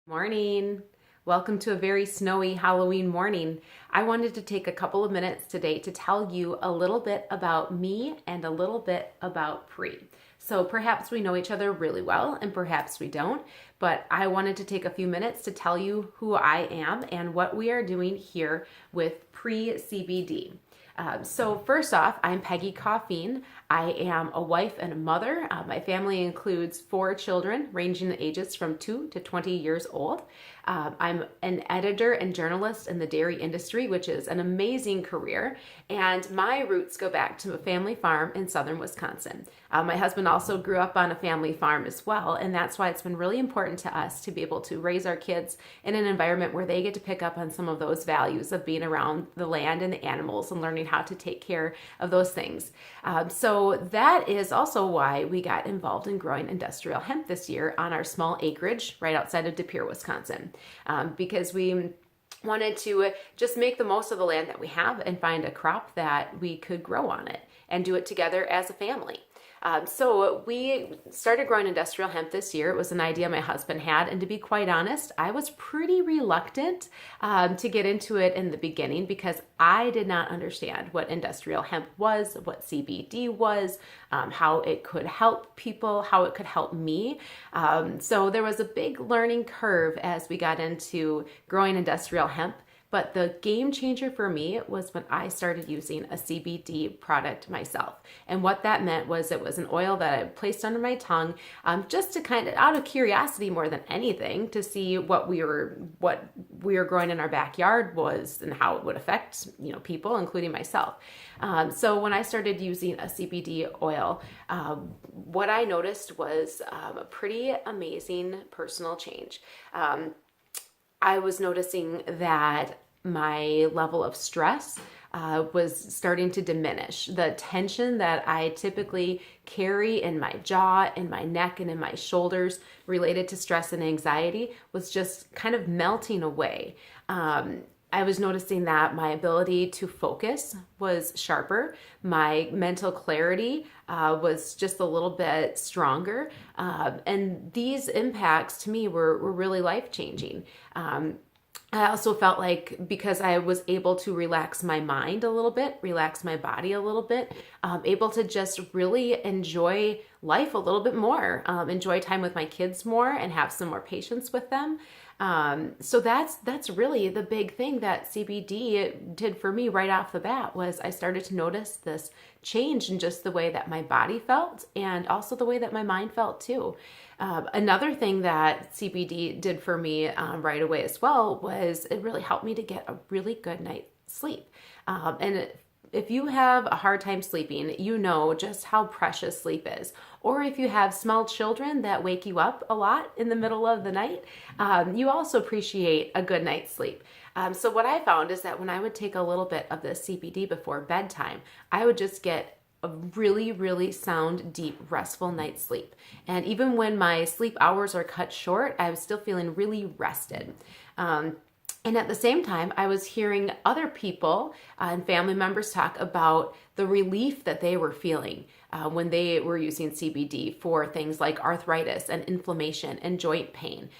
Morning. Welcome to a very snowy Halloween morning. I wanted to take a couple of minutes today to tell you a little bit about me and a little bit about Pre. So perhaps we know each other really well and perhaps we don't, but I wanted to take a few minutes to tell you who I am and what we are doing here with Pre CBD. So first off, I'm Peggy Coffeen. I am a wife and a mother. My family includes 4 children ranging in ages from 2 to 20 years old. I'm an editor and journalist in the dairy industry, which is an amazing career. And my roots go back to a family farm in southern Wisconsin. My husband also grew up on a family farm as well. And that's why it's been really important to us to be able to raise our kids in an environment where they get to pick up on some of those values of being around the land and the animals and learning how to take care of those things. So that is also why we got involved in growing industrial hemp this year on our small acreage right outside of De Pere, Wisconsin, because we wanted to just make the most of the land that we have and find a crop that we could grow on it and do it together as a family. So we started growing industrial hemp this year. It was an idea my husband had, and to be quite honest, I was pretty reluctant to get into it in the beginning because I did not understand what industrial hemp was, what CBD was, how it could help people, how it could help me. So there was a big learning curve as we got into growing industrial hemp. But the game changer for me was when I started using a CBD product myself. And what that meant was it was an oil that I placed under my tongue, just to kind of out of curiosity more than anything to see what we were growing in our backyard was and how it would affect people, including myself. So when I started using a CBD oil, what I noticed was a pretty amazing personal change. I was noticing that my level of stress was starting to diminish. The tension that I typically carry in my jaw, in my neck, and in my shoulders related to stress and anxiety was just kind of melting away. I was noticing that my ability to focus was sharper. My mental clarity was just a little bit stronger. And these impacts to me were really life-changing. I also felt like because I was able to relax my mind a little bit, relax my body a little bit, able to just really enjoy life a little bit more, enjoy time with my kids more and have some more patience with them. So that's really the big thing that CBD did for me right off the bat was I started to notice this change in just the way that my body felt and also the way that my mind felt too. Another thing that CBD did for me right away as well was it really helped me to get a really good night's sleep. If you have a hard time sleeping, you know just how precious sleep is. Or if you have small children that wake you up a lot in the middle of the night, you also appreciate a good night's sleep. So what I found is that when I would take a little bit of the CBD before bedtime, I would just get a really, really sound, deep, restful night's sleep. And even when my sleep hours are cut short, I was still feeling really rested. And at the same time, I was hearing other people and family members talk about the relief that they were feeling when they were using CBD for things like arthritis and inflammation and joint pain.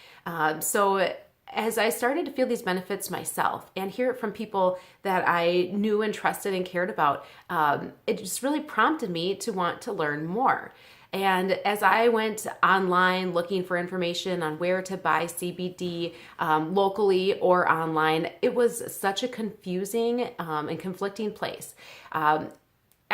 So as I started to feel these benefits myself and hear it from people that I knew and trusted and cared about, it just really prompted me to want to learn more. And as I went online looking for information on where to buy CBD locally or online, it was such a confusing and conflicting place.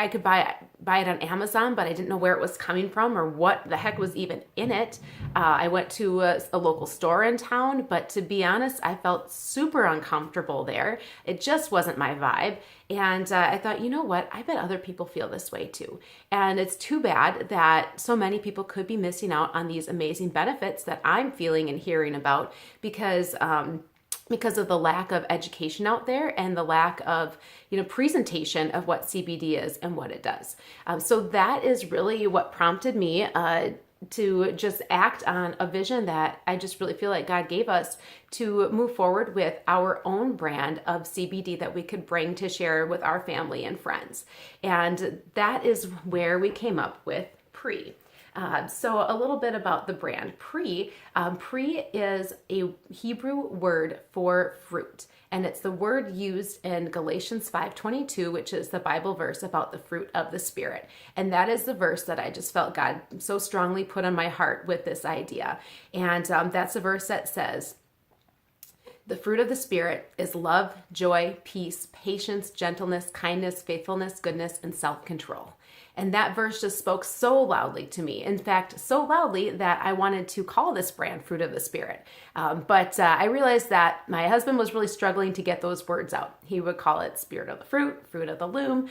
I could buy it on Amazon, but I didn't know where it was coming from or what the heck was even in it. I went to a local store in town, but to be honest, I felt super uncomfortable there. It just wasn't my vibe. And I thought, you know what? I bet other people feel this way too. And it's too bad that so many people could be missing out on these amazing benefits that I'm feeling and hearing about because of the lack of education out there and the lack of presentation of what CBD is and what it does. So that is really what prompted me to just act on a vision that I just really feel like God gave us to move forward with our own brand of CBD that we could bring to share with our family and friends. And that is where we came up with Pre. So a little bit about the brand Pri. Pri is a Hebrew word for fruit, and it's the word used in Galatians 5:22, which is the Bible verse about the fruit of the Spirit. And that is the verse that I just felt God so strongly put on my heart with this idea. And that's a verse that says, the fruit of the Spirit is love, joy, peace, patience, gentleness, kindness, faithfulness, goodness, and self-control. And that verse just spoke so loudly to me. In fact, so loudly that I wanted to call this brand Fruit of the Spirit. But I realized that my husband was really struggling to get those words out. He would call it Spirit of the Fruit, Fruit of the Loom.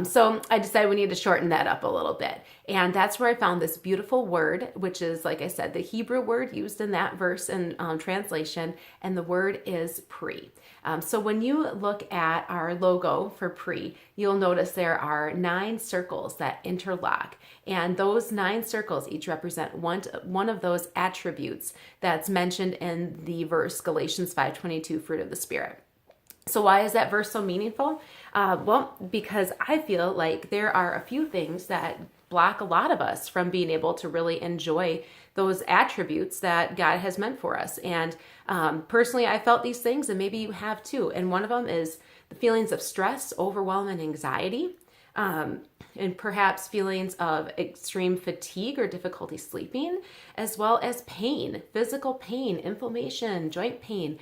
So I decided we need to shorten that up a little bit. And that's where I found this beautiful word, which is, like I said, the Hebrew word used in that verse and translation. And the word is Pri. So when you look at our logo for Pri, you'll notice there are 9 circles that interlock. And those 9 circles each represent one of those attributes that's mentioned in the verse Galatians 5:22, fruit of the Spirit. So why is that verse so meaningful? Well, because I feel like there are a few things that block a lot of us from being able to really enjoy those attributes that God has meant for us. And personally, I felt these things, and maybe you have too. And one of them is the feelings of stress, overwhelm, and anxiety. And perhaps feelings of extreme fatigue or difficulty sleeping, as well as pain, physical pain, inflammation, joint pain,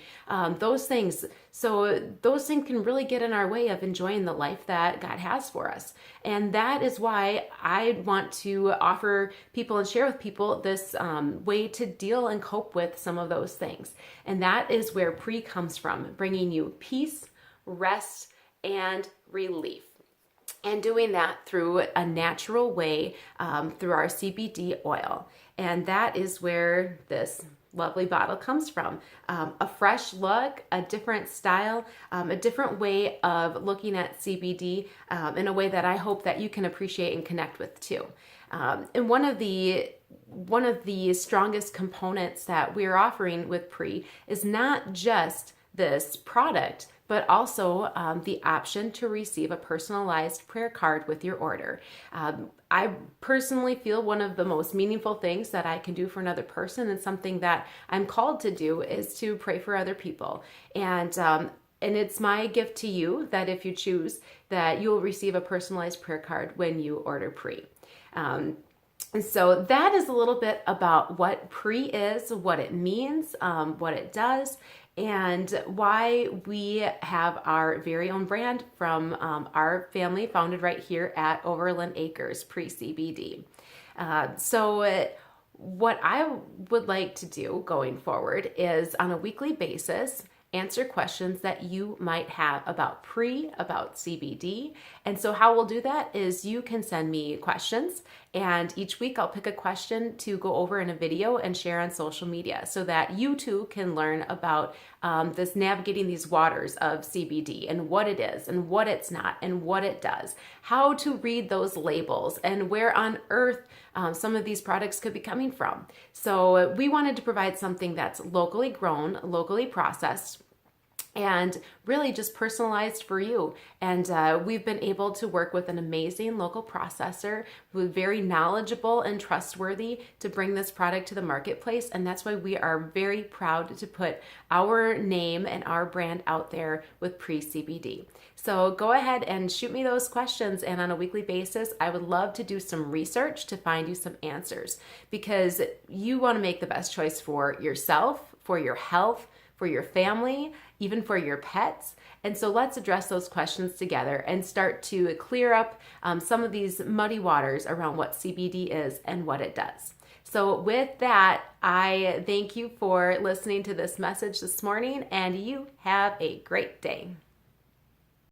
those things. So those things can really get in our way of enjoying the life that God has for us. And that is why I want to offer people and share with people this way to deal and cope with some of those things. And that is where Pri comes from, bringing you peace, rest, and relief. And doing that through a natural way, through our CBD oil. And that is where this lovely bottle comes from. A fresh look, a different style, a different way of looking at CBD in a way that I hope that you can appreciate and connect with too. And one of the strongest components that we're offering with Pri is not just this product, but also the option to receive a personalized prayer card with your order. I personally feel one of the most meaningful things that I can do for another person, and something that I'm called to do, is to pray for other people. And it's my gift to you that if you choose, that you will receive a personalized prayer card when you order Pri. And so that is a little bit about what Pri is, what it means, what it does, and why we have our very own brand from our family, founded right here at Overland Acres, Pri CBD. So what I would like to do going forward is, on a weekly basis, answer questions that you might have about Pri, about CBD. And so how we'll do that is you can send me questions, and each week I'll pick a question to go over in a video and share on social media, so that you too can learn about this navigating these waters of CBD, and what it is and what it's not and what it does, how to read those labels, and where on earth some of these products could be coming from. So we wanted to provide something that's locally grown, locally processed, and really just personalized for you. And we've been able to work with an amazing local processor who's very knowledgeable and trustworthy to bring this product to the marketplace. And that's why we are very proud to put our name and our brand out there with Pri CBD. So go ahead and shoot me those questions, and on a weekly basis, I would love to do some research to find you some answers, because you want to make the best choice for yourself, for your health, for your family, even for your pets. And so let's address those questions together and start to clear up some of these muddy waters around what CBD is and what it does. So with that, I thank you for listening to this message this morning, and you have a great day.